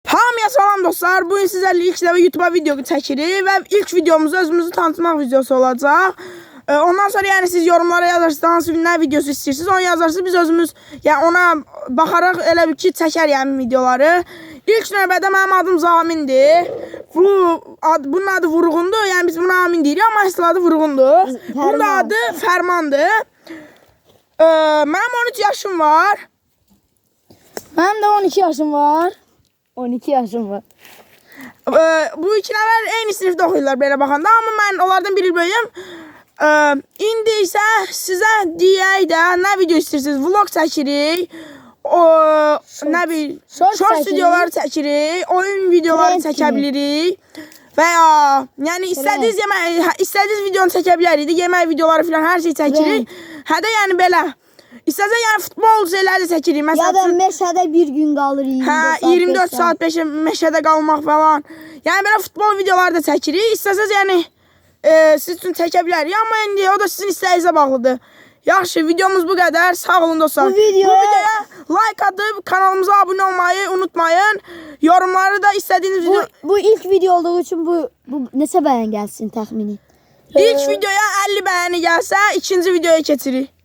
Hamıya salam dostlar. Bugün sizlerle ilk dəfə YouTube'a video çəkirik və ilk videomuz özümüzü tanıtmaq videosu olacaq. Ondan sonra yəni siz yorumlara yazarsınız hansı nə videosu istəyirsiniz, onu yazarsınız. Biz özümüz yəni ona baxaraq elə bir ki çəkər yəni videoları. İlk növbədə mənim adım Zamindir. Bunun adı Vurğundur. Yəni biz buna Amin deyirik, amma əsl adı Vurğundur. Bunun adı Fərmandır. Mənim 13 yaşım var. Mənim də 12 yaşım var. 12 yaşım var. Bu iki nəfər eyni sinifdə oxuyurlar belə baxanda, amma mən onlardan biri böyüyüm. İndi isə sizə deyək də nə video istəyirsiniz? Vlog çəkirik. Nə bil, short videoları çəkirik, oyun videoları çəkə bilirik. Və ya, yəni istədiyiniz videonu çəkə bilərik. Yemək videoları filan hər şey çəkirik. Hə də yəni belə. İstəsə yəni futbol şeyləri də çəkirik. Ya da meşədə bir gün qalırıq. Hə, 24 saat meşədə qalmaq falan. Yəni belə futbol videoları da çəkirik. İstəsəz yəni siz üçün çəkə bilərik, amma indi o da sizin istəyinizə bağlıdır. Yaxşı, videomuz bu qədər. Sağ olun dostlar. Bu videoya like atıp kanalımıza abunə olmayı unutmayın. Yorumları da istədiyiniz video... Bu ilk video olduğu üçün bu neçə bəyən gəlsin təxmini? İlk videoya 50 bəyəni gəlsə, ikinci videoya keçirik.